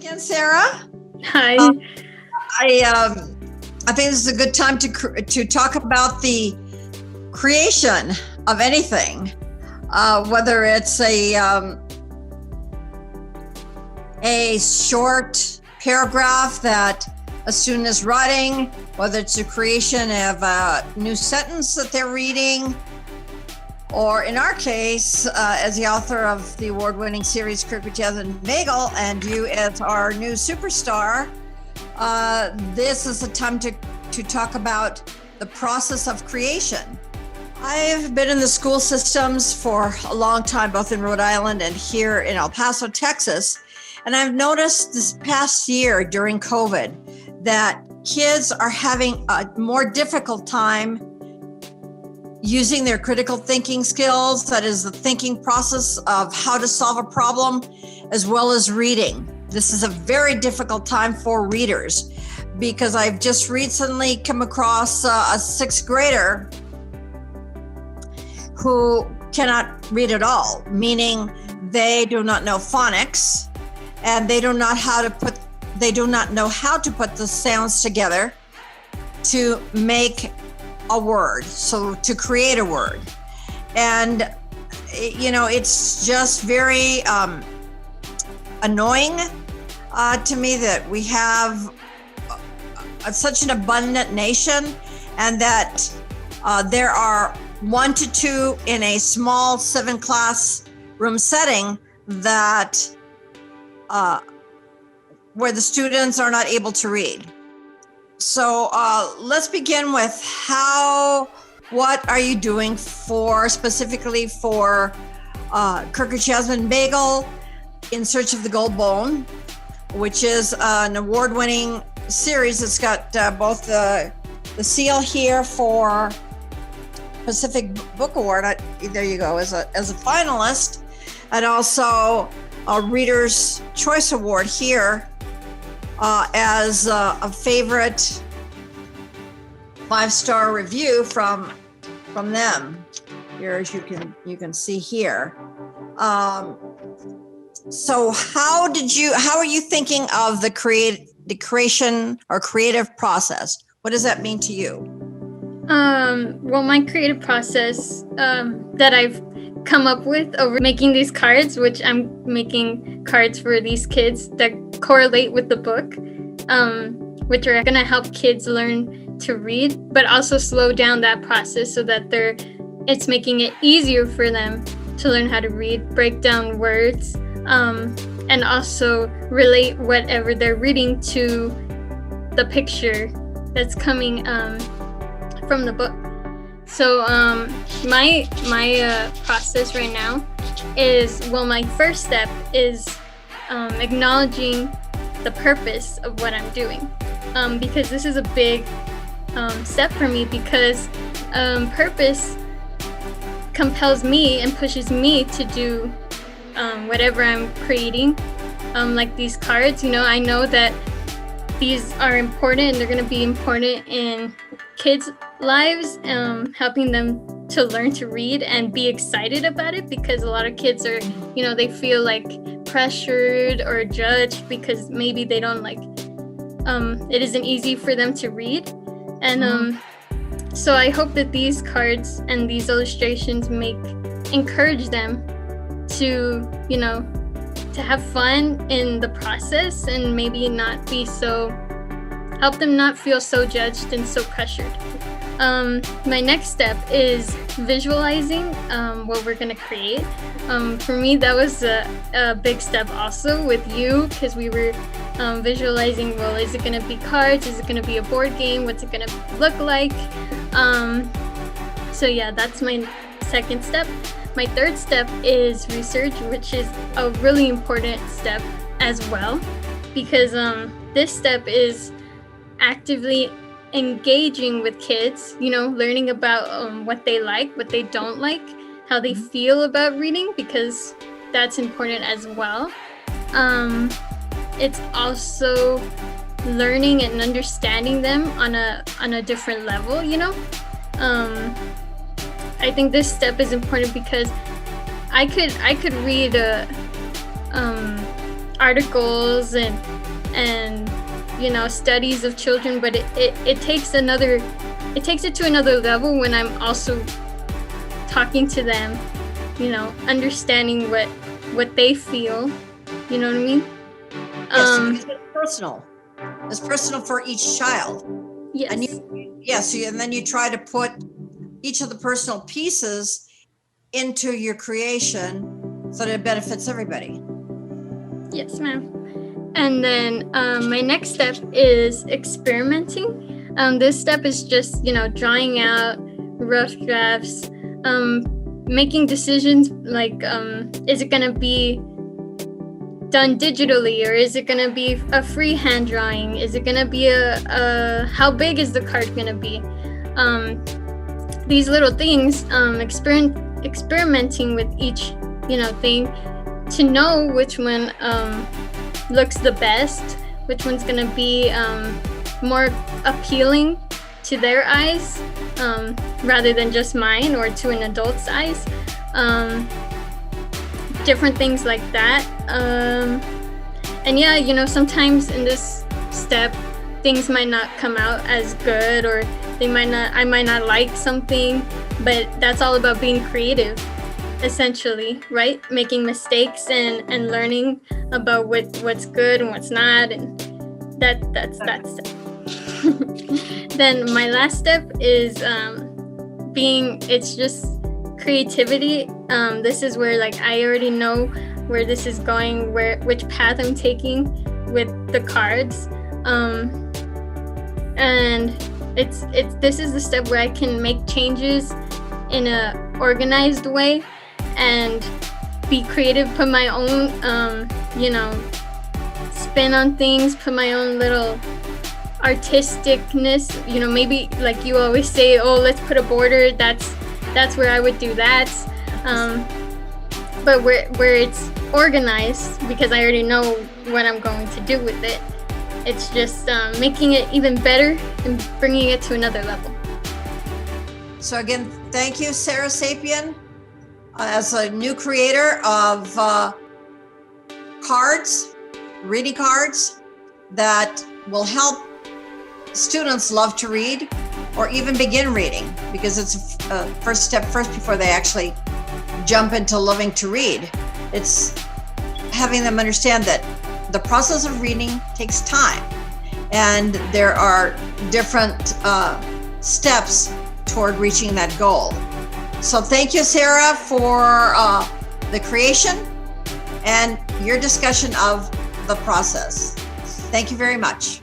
again, Sarah. Hi. I think this is a good time to talk about the creation of anything, whether it's a short paragraph that a student is writing, whether it's the creation of a new sentence that they're reading, or in our case, as the author of the award-winning series Cricket, Jasmine, Bagel, and you as our new superstar, this is the time to talk about the process of creation. I've been in the school systems for a long time, both in Rhode Island and here in El Paso, Texas. And I've noticed this past year during COVID that kids are having a more difficult time using their critical thinking skills, that is the thinking process of how to solve a problem, as well as reading. This is a very difficult time for readers because I've just recently come across a sixth grader who cannot read at all, meaning they do not know phonics and they do not know how to put the sounds together to make a word, so to create a word. And it's just very annoying to me that we have such an abundant nation and that there are 1 to 2 in a small 7-class room setting that where the students are not able to read. So let's begin with what are you doing specifically for Cricket, Jasmine, Bagel in Search of the Gold Bone, which is an award-winning series. It's got both the seal here for Pacific Book Award. There you go, as a finalist, and also a Reader's Choice Award here as a favorite 5-star review from them. Here, as you can see here. So how are you thinking of the creation or creative process? What does that mean to you? Well, my creative process that I've come up with over making these cards, which I'm making cards for these kids that correlate with the book, which are going to help kids learn to read, but also slow down that process so that it's making it easier for them to learn how to read, break down words, and also relate whatever they're reading to the picture that's coming from the book. So my process right now is, my first step is acknowledging the purpose of what I'm doing, because this is a big step for me, because purpose compels me and pushes me to do whatever I'm creating, like these cards. I know that these are important and they're going to be important in kids' lives, helping them to learn to read and be excited about it, because a lot of kids are, they feel like pressured or judged because maybe they don't it isn't easy for them to read. And so I hope that these cards and these illustrations encourage them to, to have fun in the process and maybe help them not feel so judged and so pressured. My next step is visualizing what we're going to create. For me, that was a big step also with you, because we were visualizing, is it going to be cards? Is it going to be a board game? What's it going to look like? So yeah, that's my second step. My third step is research, which is a really important step as well, because this step is actively engaging with kids, learning about what they like, what they don't like, how they feel about reading, because that's important as well. It's also learning and understanding them on a different level, I think this step is important because I could read articles and studies of children, but it takes it to another level when I'm also talking to them, understanding what they feel. You know what I mean? Yes, it's personal. It's personal for each child. Yes. And then you try to put each of the personal pieces into your creation so that it benefits everybody. Yes, ma'am. And then my next step is experimenting. This step is just, drawing out rough drafts, making decisions like, is it going to be done digitally, or is it going to be a freehand drawing? Is it going to be how big is the card going to be? These little things, experimenting with each, thing to know which one looks the best, which one's going to be more appealing to their eyes, rather than just mine or to an adult's eyes. Different things like that. And yeah, sometimes in this step, things might not come out as good, or I might not like something, but that's all about being creative, essentially, right? Making mistakes and learning about what's good and what's not, and that's that step. Then my last step is it's just creativity. This is where I already know where this is going, which path I'm taking with the cards, and this is the step where I can make changes in a organized way and be creative, put my own spin on things, put my own little artisticness, maybe like you always say, oh, let's put a border. That's where I would do that, but where it's organized, because I already know what I'm going to do with it. It's just making it even better and bringing it to another level. So again, thank you, Sarah Sapien, as a new creator of cards, reading cards that will help students love to read, or even begin reading, because it's a first step before they actually jump into loving to read. It's having them understand that the process of reading takes time, and there are different steps toward reaching that goal. So thank you, Sarah, for the creation and your discussion of the process. Thank you very much.